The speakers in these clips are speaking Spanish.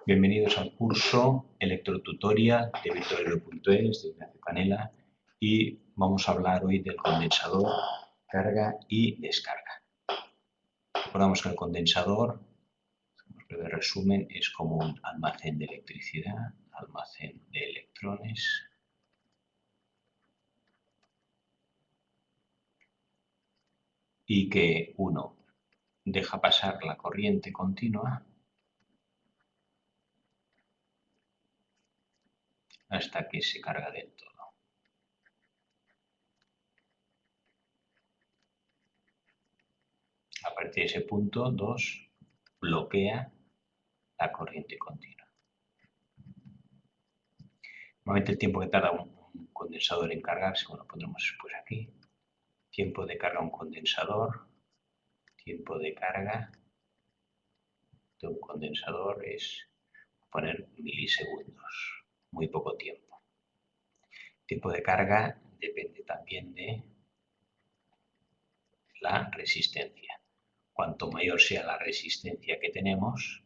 Bienvenidos al curso Electrotutorial de Victorino.es de Ignacio Canela y vamos a hablar hoy del condensador, carga y descarga. Recordamos que el condensador, un breve resumen, es como un almacén de electricidad, almacén de electrones y que uno deja pasar la corriente continua hasta que se carga del todo. A partir de ese punto, 2 bloquea la corriente continua. Normalmente el tiempo que tarda un condensador en cargarse, bueno, lo pondremos después aquí. Tiempo de carga un condensador, tiempo de carga de un condensador es poner milisegundos, muy poco tiempo. Tiempo de carga depende también de la resistencia. Cuanto mayor sea la resistencia que tenemos,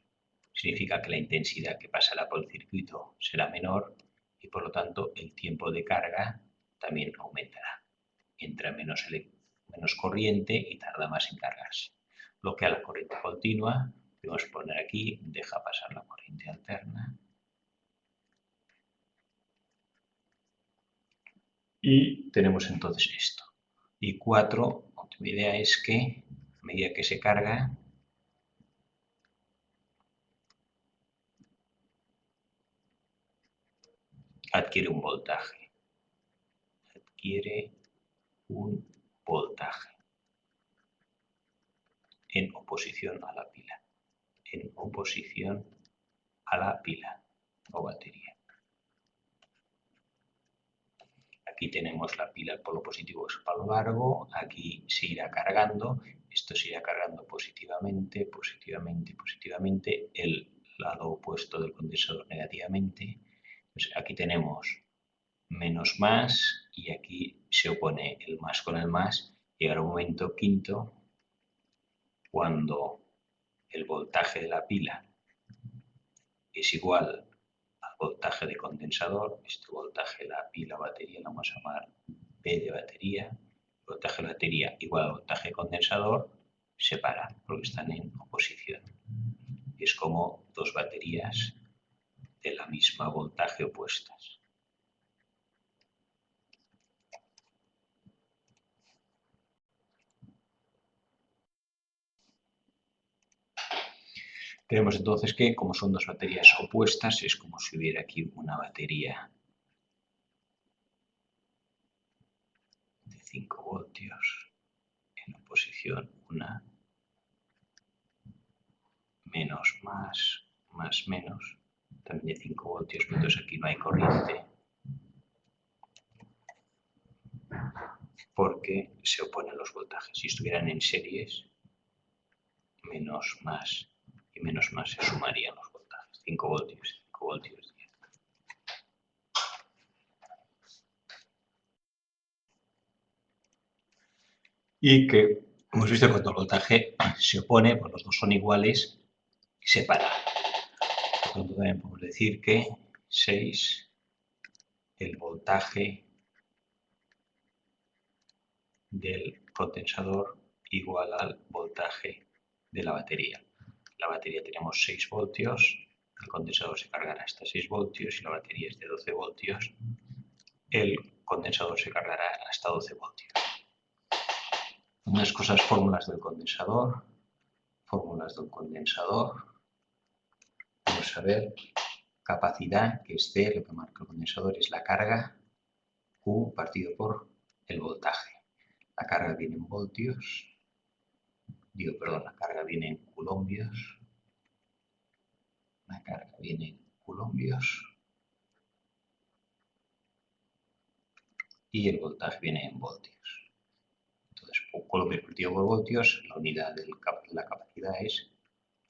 significa que la intensidad que pasará por el circuito será menor y por lo tanto el tiempo de carga también aumentará. Entra menos corriente y tarda más en cargarse. Bloquea la corriente continua, podemos poner aquí, deja pasar la corriente alterna. Y tenemos entonces esto. Y 4, última idea es que a medida que se carga, adquiere un voltaje. Adquiere un voltaje en oposición a la pila. En oposición a la pila o batería. Aquí tenemos la pila, el polo positivo es palo largo, aquí se irá cargando, esto se irá cargando positivamente, positivamente, positivamente, el lado opuesto del condensador negativamente. Pues aquí tenemos menos más y aquí se opone el más con el más. Llegará un momento quinto cuando el voltaje de la pila es igual al voltaje de condensador. Este voltaje de la pila o batería lo vamos a llamar P de batería. El voltaje de la batería igual al voltaje de condensador se para porque están en oposición. Es como dos baterías de la misma voltaje opuestas. Tenemos entonces que, como son dos baterías opuestas, es como si hubiera aquí una batería de 5 voltios en oposición, una menos más, más menos, también de 5 voltios, pero entonces aquí no hay corriente porque se oponen los voltajes. Si estuvieran en series, menos más y menos más se sumarían los voltajes. 5 voltios, 5 voltios. Y que hemos visto que cuando el voltaje se opone, pues los dos son iguales, se para. Por tanto, también podemos decir que 6, el voltaje del condensador igual al voltaje de la batería. La batería tenemos 6 voltios, el condensador se cargará hasta 6 voltios y la batería es de 12 voltios, el condensador se cargará hasta 12 voltios. Unas cosas, fórmulas del condensador. Fórmulas del condensador. Vamos a ver, capacidad, que es C, lo que marca el condensador es la carga, Q partido por el voltaje. La carga viene en voltios, la carga viene en coulombios. La carga viene en coulombios. Y el voltaje viene en voltios. Entonces, coulombios partido por voltios, la unidad de la capacidad es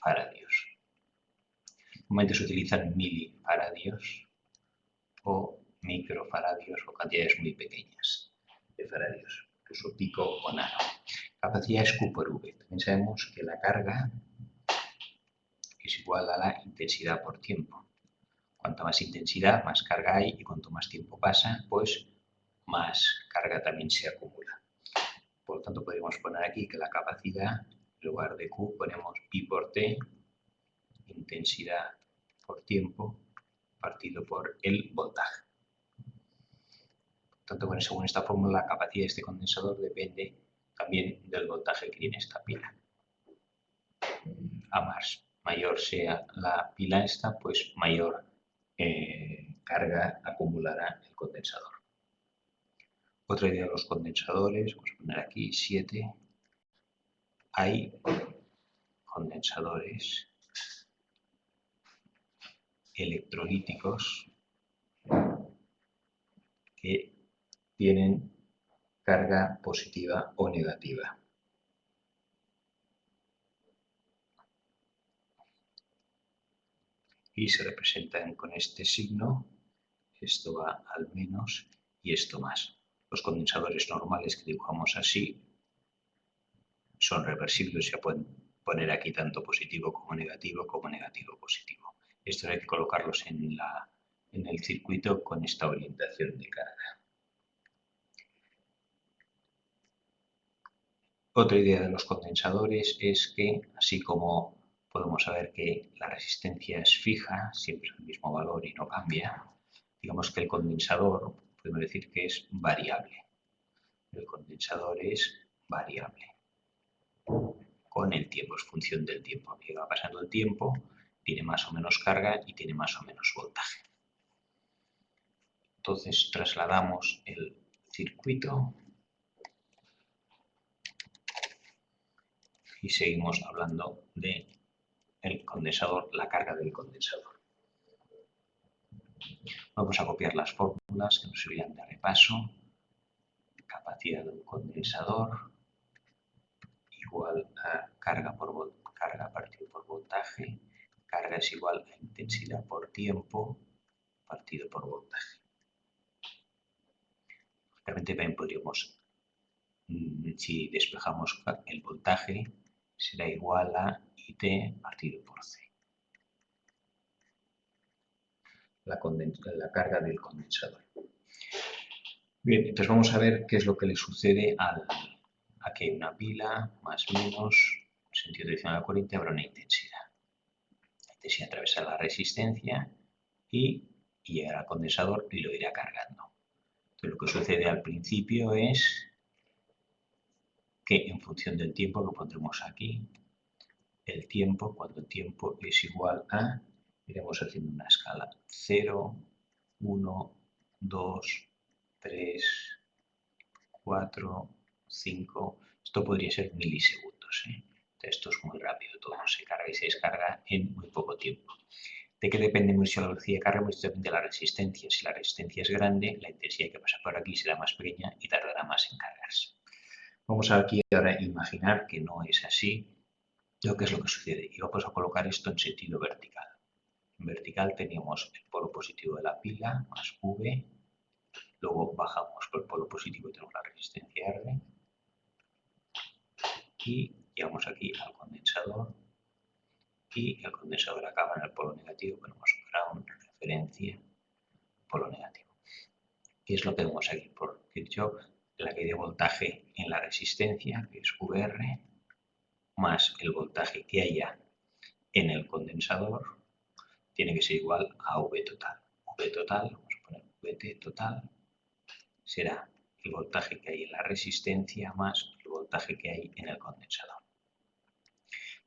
faradios. Normalmente se utilizan milifaradios o microfaradios o cantidades muy pequeñas de faradios, incluso pico o nano. Capacidad es Q por V. También sabemos que la carga es igual a la intensidad por tiempo. Cuanta más intensidad, más carga hay, y cuanto más tiempo pasa, pues más carga también se acumula. Por lo tanto, podríamos poner aquí que la capacidad, en lugar de Q, ponemos I por T, intensidad por tiempo, partido por el voltaje. Por tanto, bueno, según esta fórmula, la capacidad de este condensador depende también del voltaje que tiene esta pila. A más mayor sea la pila esta, pues mayor carga acumulará el condensador. Otra idea de los condensadores, vamos a poner aquí 7. Hay condensadores electrolíticos que tienen carga positiva o negativa. Y se representan con este signo, esto va al menos y esto más. Los condensadores normales que dibujamos así son reversibles, se pueden poner aquí tanto positivo como negativo positivo. Esto hay que colocarlos en el circuito con esta orientación de carga. Otra idea de los condensadores es que, así como podemos saber que la resistencia es fija, siempre es el mismo valor y no cambia, digamos que el condensador, podemos decir que es variable. El condensador es variable con el tiempo, es función del tiempo. A medida que va pasando el tiempo, tiene más o menos carga y tiene más o menos voltaje. Entonces trasladamos el circuito y seguimos hablando de el condensador, la carga del condensador. Vamos a copiar las fórmulas que nos servían de repaso. Capacidad de un condensador igual a carga partido por voltaje. Carga es igual a intensidad por tiempo partido por voltaje. Realmente también podríamos, si despejamos el voltaje, será igual a IT partido por C. La carga del condensador. Bien, entonces vamos a ver qué es lo que le sucede a que una pila, más o menos, en sentido direccional a la corriente, habrá una intensidad. La intensidad atravesará la resistencia y llegará al condensador y lo irá cargando. Entonces lo que sucede al principio es que en función del tiempo, lo pondremos aquí, el tiempo, cuando el tiempo es igual a, iremos haciendo una escala 0, 1, 2, 3, 4, 5, esto podría ser milisegundos. Esto es muy rápido, todo se carga y se descarga en muy poco tiempo. ¿De qué depende mucho la velocidad de carga? Pues depende de la resistencia. Si la resistencia es grande, la intensidad que pasa por aquí será más pequeña y tardará más en cargarse. Vamos aquí ahora a imaginar que no es así. ¿Qué es lo que sucede? Y vamos a colocar esto en sentido vertical. En vertical teníamos el polo positivo de la pila más V. Luego bajamos por el polo positivo y tenemos la resistencia R. Y llegamos aquí al condensador. Y el condensador acaba en el polo negativo. Ponemos ground, referencia, polo negativo. ¿Qué es lo que vemos aquí? Por Kirchhoff, la caída de voltaje en la resistencia, que es VR, más el voltaje que haya en el condensador, tiene que ser igual a V total. V total, vamos a poner VT total, será el voltaje que hay en la resistencia más el voltaje que hay en el condensador.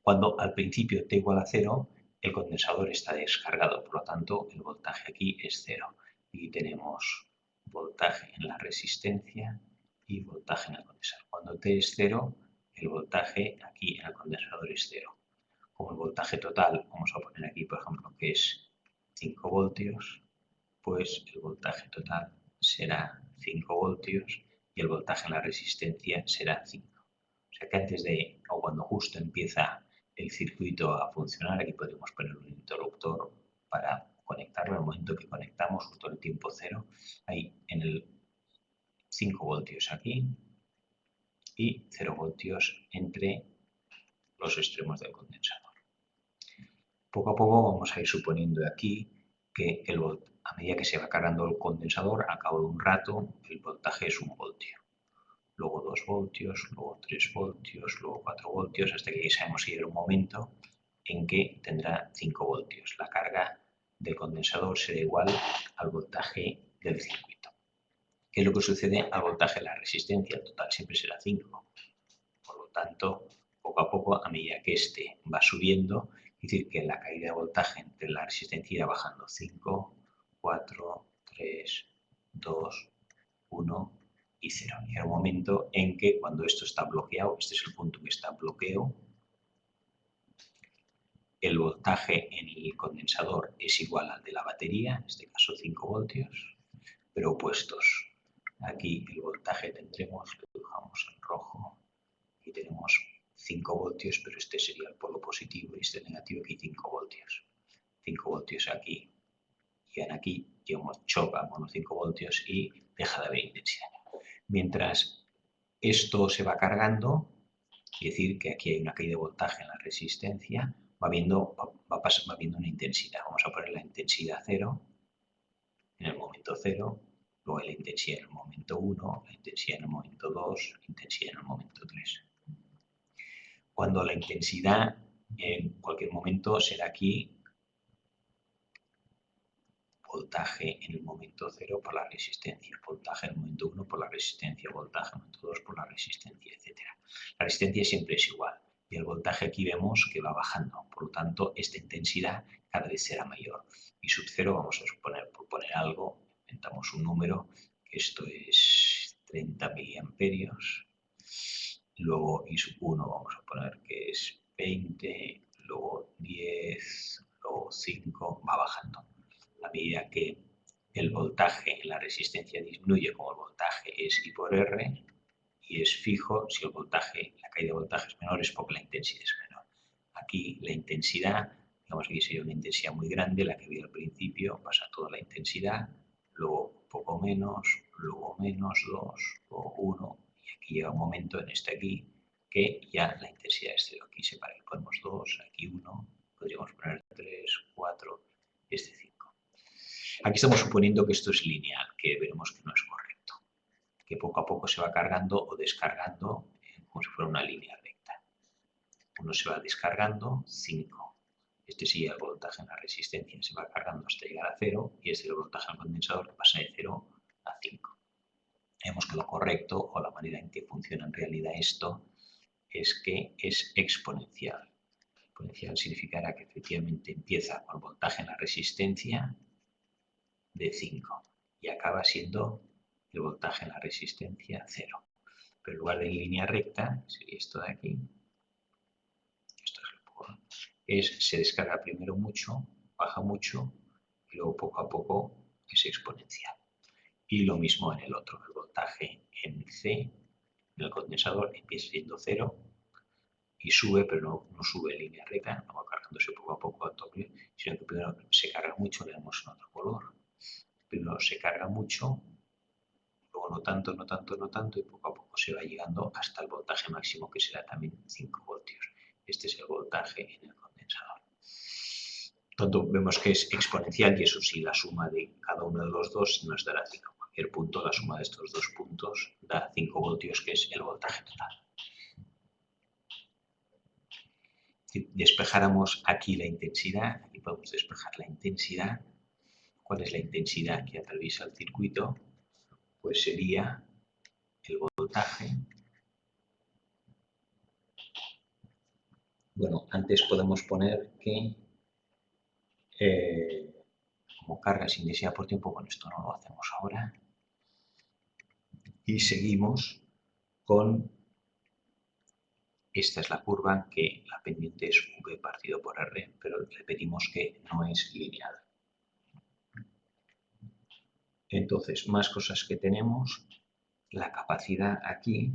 Cuando al principio T igual a 0, el condensador está descargado, por lo tanto el voltaje aquí es 0. Y tenemos voltaje en la resistencia y voltaje en el condensador. Cuando T es 0, el voltaje aquí en el condensador es 0. Como el voltaje total, vamos a poner aquí, por ejemplo, que es 5 voltios, pues el voltaje total será 5 voltios y el voltaje en la resistencia será 5. O sea que antes de, o cuando justo empieza el circuito a funcionar, aquí podemos poner un interruptor para conectarlo. En el momento que conectamos, justo en el tiempo 0, hay en el 5 voltios aquí y 0 voltios entre los extremos del condensador. Poco a poco vamos a ir suponiendo aquí que a medida que se va cargando el condensador, a cabo de un rato, el voltaje es 1 voltio. Luego 2 voltios, luego 3 voltios, luego 4 voltios, hasta que sabemos que llega un momento en que tendrá 5 voltios. La carga del condensador será igual al voltaje del circuito. ¿Qué es lo que sucede al voltaje de la resistencia? El total siempre será 5. Por lo tanto, poco a poco, a medida que este va subiendo, es decir, que la caída de voltaje entre la resistencia irá bajando 5, 4, 3, 2, 1 y 0. Llega un momento en que cuando esto está bloqueado, este es el punto que está bloqueado, el voltaje en el condensador es igual al de la batería, en este caso 5 voltios, pero opuestos. Aquí el voltaje tendremos, lo dibujamos en rojo, aquí tenemos 5 voltios, pero este sería el polo positivo y este negativo, aquí 5 voltios. 5 voltios aquí, llegan aquí, chocan con los 5 voltios y deja de haber intensidad. Mientras esto se va cargando, es decir, que aquí hay una caída de voltaje en la resistencia, va viendo una intensidad. Vamos a poner la intensidad 0 en el momento 0, luego la intensidad en el momento 1, la intensidad en el momento 2, la intensidad en el momento 3. Cuando la intensidad en cualquier momento será aquí voltaje en el momento 0 por la resistencia, voltaje en el momento 1 por la resistencia, voltaje en el momento 2 por la resistencia, etc. La resistencia siempre es igual y el voltaje aquí vemos que va bajando, por lo tanto esta intensidad cada vez será mayor. Y sub 0 vamos a suponer, por poner algo, inventamos un número, que esto es 30 miliamperios, luego I sub 1 vamos a poner que es 20, luego 10, luego 5, va bajando. A medida que el voltaje en la resistencia disminuye, como el voltaje es I por R y es fijo, si la caída de voltaje es menor es porque la intensidad es menor. Aquí la intensidad, digamos que sería una intensidad muy grande, la que vi al principio, pasa toda la intensidad, luego un poco menos, luego menos 2, luego 1, y aquí llega un momento en este aquí que ya la intensidad es 0. Aquí se para, aquí ponemos 2, aquí 1, podríamos poner 3, 4, este 5. Aquí estamos suponiendo que esto es lineal, que veremos que no es correcto, que poco a poco se va cargando o descargando como si fuera una línea recta. Uno se va descargando, 5. Este sería el voltaje en la resistencia, se va cargando hasta llegar a 0 y este es el voltaje en el condensador que pasa de 0 a 5. Vemos que lo correcto o la manera en que funciona en realidad esto es que es exponencial. Exponencial significará que efectivamente empieza con el voltaje en la resistencia de 5 y acaba siendo el voltaje en la resistencia 0. Pero en lugar de línea recta, sería esto de aquí, se descarga primero mucho, baja mucho y luego poco a poco es exponencial. Y lo mismo en el otro, el voltaje en C, en el condensador, empieza siendo 0 y sube, pero no sube en línea recta, no va cargándose poco a poco a tope, sino que primero se carga mucho, le damos en otro color. Primero se carga mucho, luego no tanto, no tanto, no tanto, y poco a poco se va llegando hasta el voltaje máximo, que será también 5 voltios. Este es el voltaje en el condensador. Tanto vemos que es exponencial y eso sí, la suma de cada uno de los dos nos dará 5. En cualquier punto, la suma de estos dos puntos da 5 voltios, que es el voltaje total. Si despejáramos aquí la intensidad, aquí podemos despejar la intensidad. ¿Cuál es la intensidad que atraviesa el circuito? Pues sería el voltaje. Bueno, antes podemos poner que como carga sin densidad por tiempo, con esto no lo hacemos ahora. Y seguimos con, esta es la curva, que la pendiente es V partido por R, pero repetimos que no es lineal. Entonces, más cosas que tenemos. La capacidad aquí,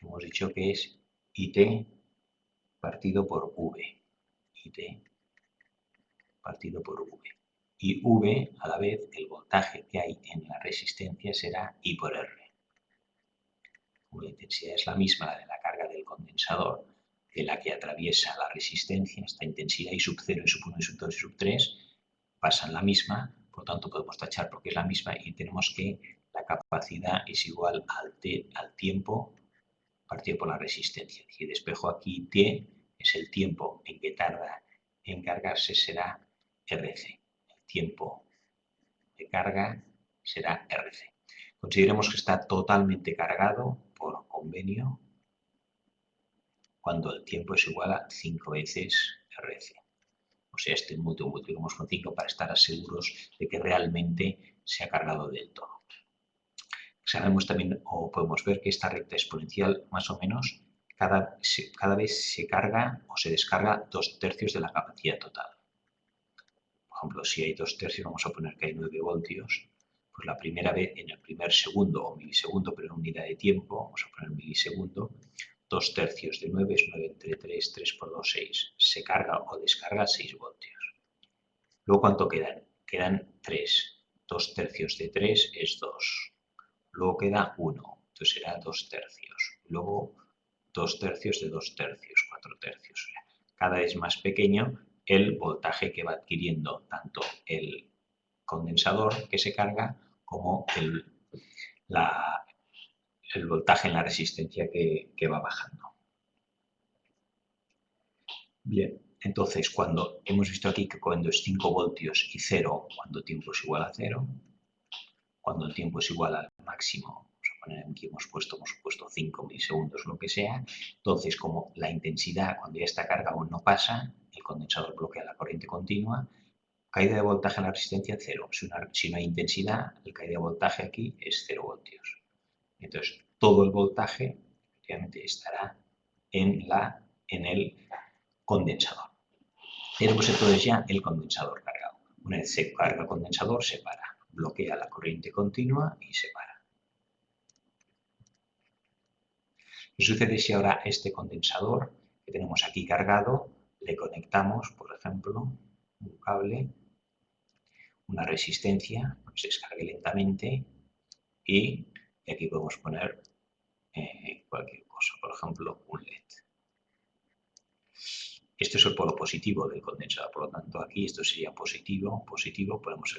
hemos dicho que es IT partido por V. IT partido por V. Y V, a la vez, el voltaje que hay en la resistencia será I por R. Como la intensidad es la misma, la de la carga del condensador, de la que atraviesa la resistencia, esta intensidad I sub 0, I sub 1, I sub 2, I sub 3, pasan la misma, por tanto podemos tachar porque es la misma y tenemos que la capacidad es igual al tiempo partido por la resistencia. Si despejo aquí T, es el tiempo en que tarda en cargarse, será RC. El tiempo de carga será RC. Consideremos que está totalmente cargado por convenio cuando el tiempo es igual a 5 veces RC. O sea, este multiplicamos con 5 para estar seguros de que realmente se ha cargado del todo. Sabemos también, o podemos ver que esta recta exponencial, más o menos, cada vez se carga o se descarga 2/3 de la capacidad total. Por ejemplo, si hay 2/3, vamos a poner que hay 9 voltios, pues la primera vez, en el primer segundo o milisegundo, pero en unidad de tiempo, vamos a poner milisegundo, 2/3 de 9 es 9 entre 3, 3 por 2, 6. Se carga o descarga 6 voltios. Luego, ¿cuánto quedan? Quedan 3. 2/3 de 3 es 2. Luego queda 1, entonces será 2/3. Luego 2/3 de 2/3, 4/3. Cada vez más pequeño el voltaje que va adquiriendo tanto el condensador que se carga como el voltaje en la resistencia que va bajando. Bien, entonces cuando hemos visto aquí que cuando es 5 voltios y 0, cuando el tiempo es igual a 0, cuando el tiempo es igual al máximo, aquí hemos puesto 5 milisegundos, lo que sea, entonces como la intensidad cuando ya está carga aún no pasa, el condensador bloquea la corriente continua, caída de voltaje en la resistencia 0. Si no hay intensidad, la caída de voltaje aquí es 0 voltios. Entonces todo el voltaje efectivamente estará en el condensador. Tenemos entonces ya el condensador cargado. Una vez se carga el condensador, se para, bloquea la corriente continua y se para. ¿Qué sucede si ahora este condensador que tenemos aquí cargado le conectamos, por ejemplo, un cable, una resistencia, que se descargue lentamente y aquí podemos poner cualquier cosa, por ejemplo, un LED. Esto es el polo positivo del condensador, por lo tanto aquí esto sería positivo, ponemos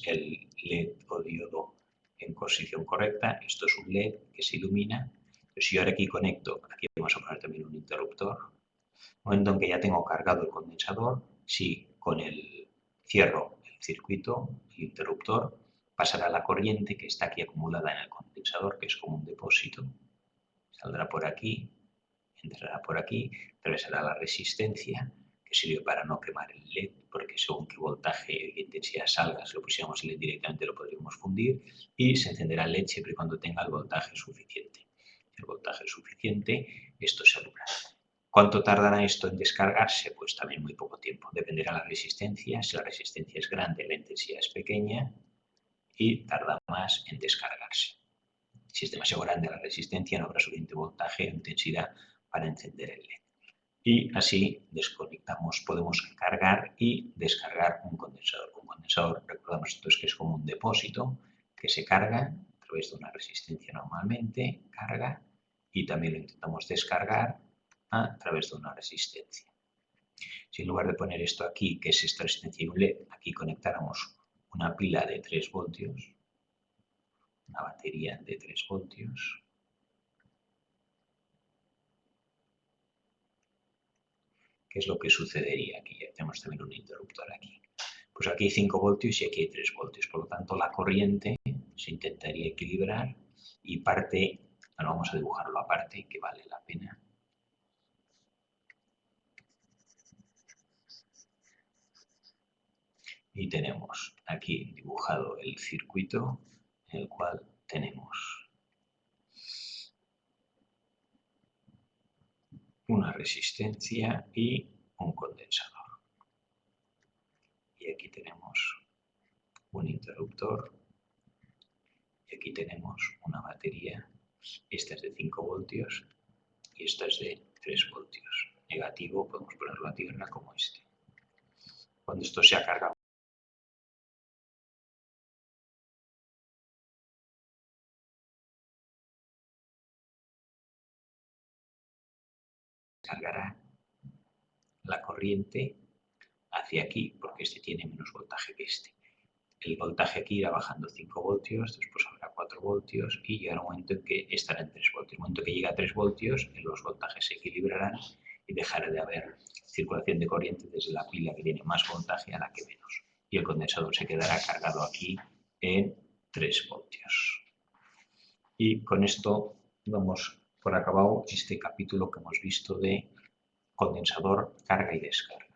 el LED o diodo en posición correcta, esto es un LED que se ilumina. Entonces, si yo ahora aquí conecto, aquí vamos a poner también un interruptor, momento en que ya tengo cargado el condensador, si con el cierro el circuito, el interruptor, pasará la corriente que está aquí acumulada en el condensador, que es como un depósito, saldrá por aquí, entrará por aquí, atravesará la resistencia, que sirve para no quemar el LED, porque según qué voltaje e intensidad salga, si lo pusiéramos el LED directamente lo podríamos fundir, y se encenderá el LED siempre y cuando tenga el voltaje suficiente. El voltaje suficiente, esto se alumbrará. ¿Cuánto tardará esto en descargarse? Pues también muy poco tiempo. Dependerá de la resistencia. Si la resistencia es grande, la intensidad es pequeña y tarda más en descargarse. Si es demasiado grande la resistencia, no habrá suficiente voltaje o intensidad para encender el LED. Y así desconectamos, podemos cargar y descargar un condensador. Un condensador, recordamos entonces que es como un depósito que se carga a través de una resistencia normalmente, carga, y también lo intentamos descargar a través de una resistencia. Si en lugar de poner esto aquí, que es esta resistencia y un LED, aquí conectáramos una pila de 3 voltios, una batería de 3 voltios, ¿qué es lo que sucedería aquí? Ya tenemos también un interruptor aquí. Pues aquí hay 5 voltios y aquí hay 3 voltios. Por lo tanto, la corriente se intentaría equilibrar y parte, bueno, vamos a dibujarlo aparte, que vale la pena. Y tenemos aquí dibujado el circuito en el cual tenemos una resistencia y un condensador. Y aquí tenemos un interruptor y aquí tenemos una batería. Esta es de 5 voltios y esta es de 3 voltios. Negativo, podemos ponerlo a tierra como este. Cuando esto se ha cargado, descargará la corriente hacia aquí, porque este tiene menos voltaje que este. El voltaje aquí irá bajando 5 voltios, después habrá 4 voltios y llegará un momento en que estará en 3 voltios. En el momento que llegue a 3 voltios, los voltajes se equilibrarán y dejará de haber circulación de corriente desde la pila que tiene más voltaje a la que menos. Y el condensador se quedará cargado aquí en 3 voltios. Y con esto damos por acabado este capítulo que hemos visto de condensador, carga y descarga.